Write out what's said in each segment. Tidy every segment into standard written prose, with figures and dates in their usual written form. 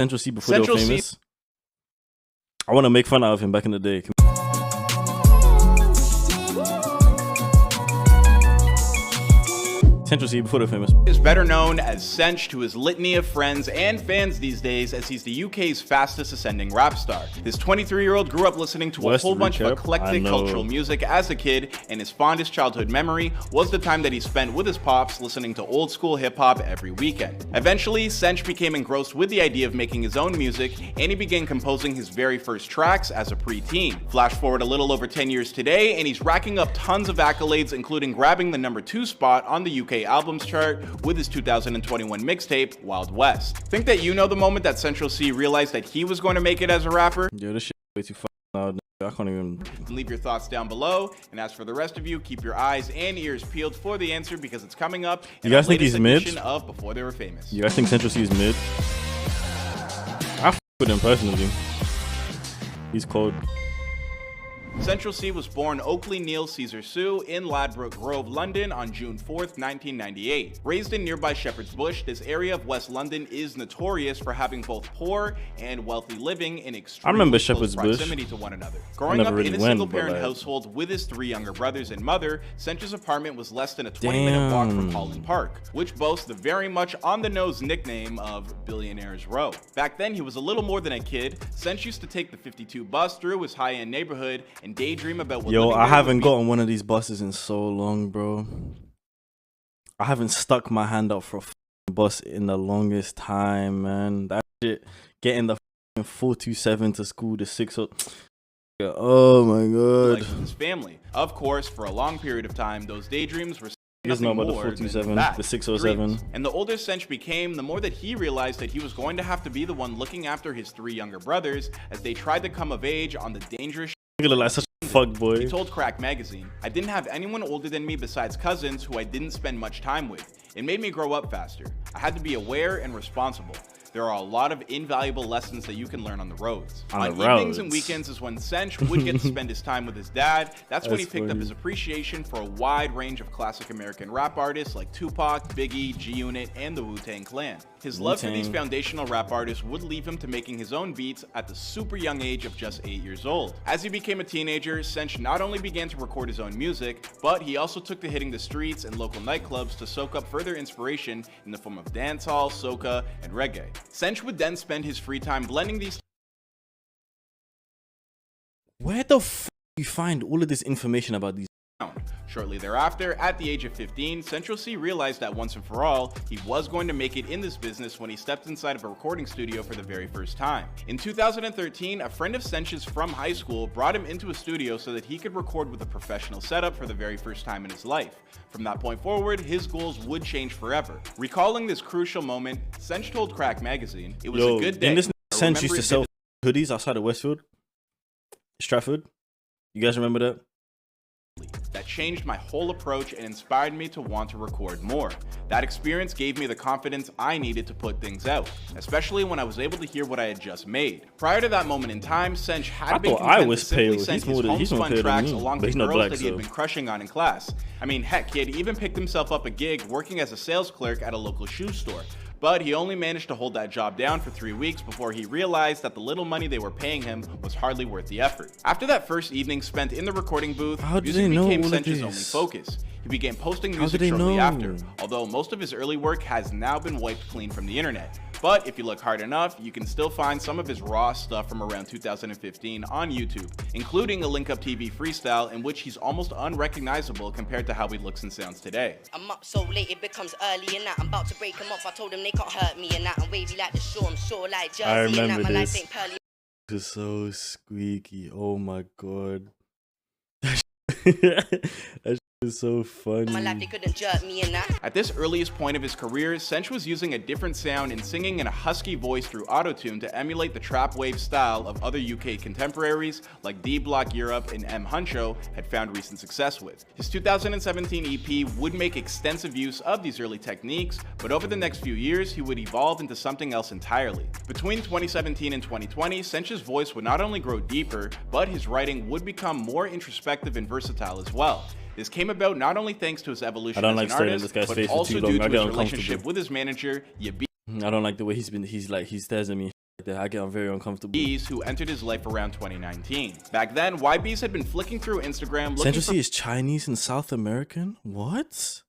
Central C before they were famous. I want to make fun out of him back in the day. Central C before they're famous. Is better known as Sench to his litany of friends and fans these days, as he's the UK's fastest ascending rap star. This 23-year-old grew up listening to a whole bunch of eclectic cultural music as a kid, and his fondest childhood memory was the time that he spent with his pops listening to old school hip-hop every weekend. Eventually, Sench became engrossed with the idea of making his own music, and he began composing his very first tracks as a preteen. Flash forward a little over 10 years today, and he's racking up tons of accolades, including grabbing the #2 spot on the UK albums chart with his 2021 mixtape, Wild West. Think that you know the moment that Central C realized that he was going to make it as a rapper? Yo, this shit way too loud. I can't even. Leave your thoughts down below, and as for the rest of you, keep your eyes and ears peeled for the answer, because it's coming up in the latest edition mid? of Before They Were Famous. You guys think Central C is mid? I f with him personally. He's cold. Central C was born Oakley Neil Caesar Sue in Ladbroke Grove, London on June 4th, 1998. Raised in nearby Shepherd's Bush, this area of West London is notorious for having both poor and wealthy living in extremely close proximity to one another. Growing up in a single-parent household with his 3 younger brothers and mother, Sench's apartment was less than a 20-minute walk from Holland Park, which boasts the very much on-the-nose nickname of Billionaires Row. Back then, he was a little more than a kid. Sench used to take the 52 bus through his high-end neighborhood and daydream about what I haven't gotten one of these buses in so long, bro. I haven't stuck my hand out for a bus in the longest time, man. That shit, getting the 427 to school, the 60. Oh my god. Like his family. Of course, for a long period of time, those daydreams were nothing more about the 427, the 607. And the older Sench became, the more that he realized that he was going to have to be the one looking after his 3 younger brothers as they tried to come of age on the dangerous. You look like such a fuck boy. He told Crack Magazine, "I didn't have anyone older than me besides cousins who I didn't spend much time with. It made me grow up faster. I had to be aware and responsible. There are a lot of invaluable lessons that you can learn on the roads." On evenings and weekends is when Sench would get to spend his time with his dad. That's when he picked up his appreciation for a wide range of classic American rap artists like Tupac, Biggie, G-Unit, and the Wu-Tang Clan. His love for these foundational rap artists would lead him to making his own beats at the super young age of just 8 years old. As he became a teenager, Sench not only began to record his own music, but he also took to hitting the streets and local nightclubs to soak up further inspiration in the form of dancehall, soca, and reggae. Sench would then spend his free time blending these. Where the f do you find all of this information about these? Shortly thereafter, at the age of 15, Central C realized that once and for all, he was going to make it in this business when he stepped inside of a recording studio for the very first time. In 2013, a friend of Sench's from high school brought him into a studio so that he could record with a professional setup for the very first time in his life. From that point forward, his goals would change forever. Recalling this crucial moment, Sench told Crack Magazine, "It was a good day." In this Sench used to sell hoodies outside of Westfield, Stratford. You guys remember that? That changed my whole approach and inspired me to want to record more. That experience gave me the confidence I needed to put things out, especially when I was able to hear what I had just made. Prior to that moment in time, Sench had been content to simply send his homespun tracks along with girls that he had been crushing on in class. I mean, heck, he had even picked himself up a gig working as a sales clerk at a local shoe store. But he only managed to hold that job down for 3 weeks before he realized that the little money they were paying him was hardly worth the effort. After that first evening spent in the recording booth, music became Sench's only focus. He began posting music shortly after, although most of his early work has now been wiped clean from the internet. But if you look hard enough, you can still find some of his raw stuff from around 2015 on YouTube, including a Link Up TV freestyle in which he's almost unrecognizable compared to how he looks and sounds today. I'm up so late it becomes early and that. I'm about to break him off. I told him they can't hurt me and that. I'm wavy like the shore, I'm sure like Jersey. I remember and that. this. This is so squeaky. Oh my god. That is so funny. My life, they couldn't jerk me in that. At this earliest point of his career, Sench was using a different sound and singing in a husky voice through autotune to emulate the trap wave style of other UK contemporaries like D Block Europe and M Huncho had found recent success with. His 2017 EP would make extensive use of these early techniques, but over the next few years, he would evolve into something else entirely. Between 2017 and 2020, Sench's voice would not only grow deeper, but his writing would become more introspective and versatile as well. This came about not only thanks to his evolution as an artist, but also due to his relationship with his manager, Yabi. I don't like the way he stares at me. I get very uncomfortable. YBs, who entered his life around 2019. Back then, YBs had been flicking through Instagram looking Central for C is Chinese and South American? What?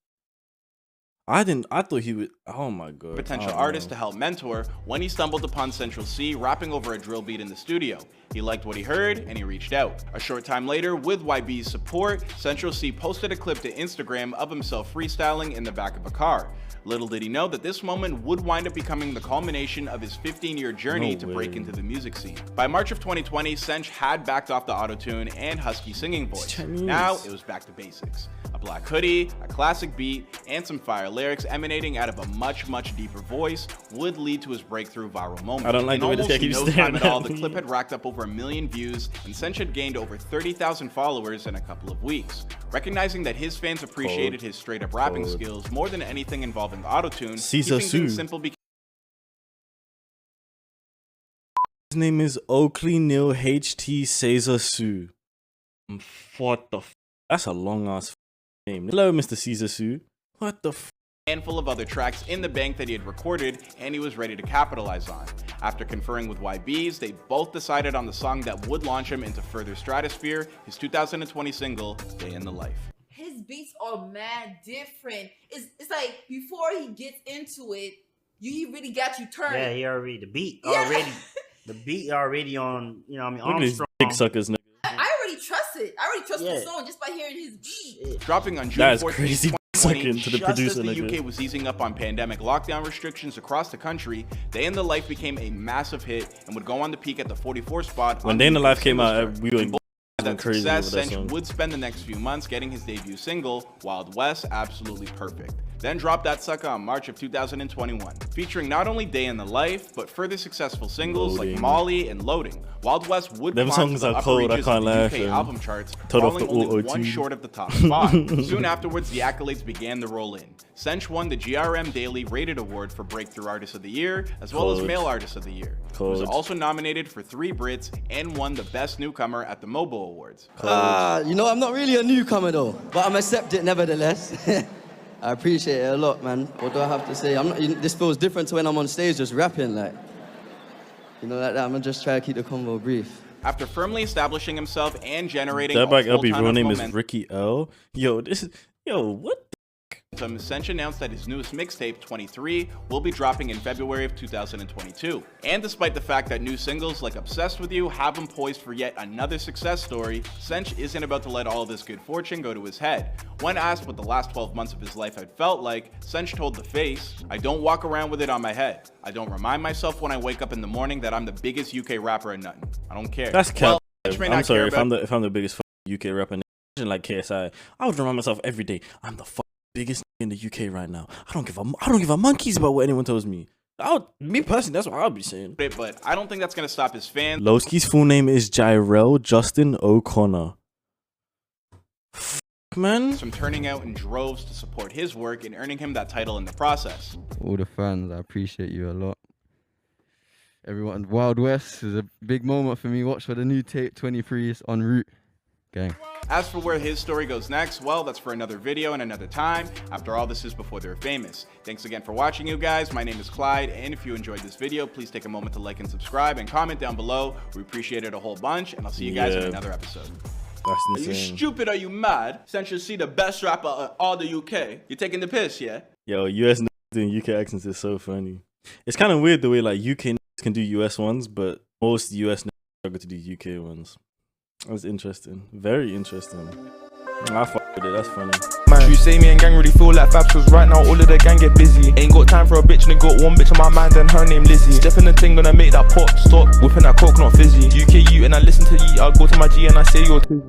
I thought he would. Oh my god. potential artists to help mentor when he stumbled upon Central C rapping over a drill beat in the studio. He liked what he heard and he reached out. A short time later, with YB's support, Central C posted a clip to Instagram of himself freestyling in the back of a car. Little did he know that this moment would wind up becoming the culmination of his 15-year journey to break into the music scene. By March of 2020, Sench had backed off the auto-tune and husky singing voice. Now it was back to basics. A black hoodie, a classic beat, and some fire lyrics emanating out of a much deeper voice would lead to his breakthrough viral moment. I don't like the way this guy keeps no time at all, the me. clip had racked up over 1 million views, and Sench had gained over 30,000 followers in a couple of weeks. Recognizing that his fans appreciated his straight-up rapping skills more than anything involving auto-tune, Caesar keeping things Sue. simple became His name is Oakley Neil HT Caesar Sue. What the f? That's a long ass name. Hello, Mr. Caesar Sue. What the f? handful of other tracks in the bank that he had recorded and he was ready to capitalize on. After conferring with YBs, they both decided on the song that would launch him into further stratosphere, his 2020 single, Day in the Life. His beats are mad different. It's like before he gets into it, he really got you turned. Yeah, he already the beat already on, you know what I mean, Look at these Armstrong. dick suckers, nigga. I already trust it. I already trust the song just by hearing his beat. Dropping on June That is 14th, crazy 2020, sucking to the just as producer, the nigga. UK was easing up on pandemic lockdown restrictions across the country, Day in the Life became a massive hit and would go on to peak at the 44th spot. When on Day in the UK Life came singles out, chart. we went That crazy success, over that Sench song. would spend the next few months getting his debut single, Wild West, absolutely perfect. Then dropped that sucker on March of 2021, featuring not only Day in the Life, but further successful singles like Molly and Loading. Wild West would Them climb songs to the are upper cold, I reaches can't of the laugh, UK man. album charts, Told off falling the only auto-tune. one short of the top spot. Soon afterwards, the accolades began to roll in. Sench won the GRM Daily Rated Award for Breakthrough Artist of the Year, as well as Cold. Male Artist of the Year. He was Cold. also nominated for 3 Brits and won the Best Newcomer at the Mobo Awards. You know, I'm not really a newcomer though, but I'm accept it nevertheless. I appreciate it a lot, man. What do I have to say? This feels different to when I'm on stage just rapping, like, you know, like that. I'm gonna just try to keep the convo brief. After firmly establishing himself and generating That a back full up, his ton real of name is momentum, Ricky L. What? Sench announced that his newest mixtape, 23, will be dropping in February of 2022. And despite the fact that new singles like Obsessed With You have him poised for yet another success story, Sench isn't about to let all of this good fortune go to his head. When asked what the last 12 months of his life had felt like, Sench told The Face, "I don't walk around with it on my head. I don't remind myself when I wake up in the morning that I'm the biggest UK rapper or nothing. I don't care." That's cap. Sench may I'm not sorry care if I'm the biggest UK rapper. Like KSI, I would remind myself every day I'm the biggest in the UK right now. I don't give a monkeys about what anyone tells me. Me personally, that's what I'll be saying. But I don't think that's going to stop his fans. Lowski's full name is Jyrell Justin O'Connor. Man, From turning out in droves to support his work and earning him that title in the process. All the fans, I appreciate you a lot. Everyone, Wild West is a big moment for me. Watch for the new tape, 23 is en route. Gang. As for where his story goes next, well, that's for another video and another time. After all, this is before they're famous. Thanks again for watching, you guys. My name is Clyde, and if you enjoyed this video, please take a moment to like and subscribe and comment down below. We appreciate it a whole bunch, and I'll see you guys in another episode. that's Are you insane. stupid? Are you mad? Since you see the best rapper in all the UK, you're taking the piss, yeah? Yo, US niggas doing UK accents is so funny. It's kind of weird the way like UK niggas can do US ones, but most US niggas struggle to do UK ones. That's interesting. Very interesting. I fuck with it. That's funny. Man, you say me and gang really feel like Fabs, cause right now all of the gang get busy. Ain't got time for a bitch, and got one bitch on my mind and her name Lizzie. Stepping the thing, gonna make that pop stop, whipping that coke not fizzy. UK you and I listen to ye, I'll go to my G and I say you're tizzy.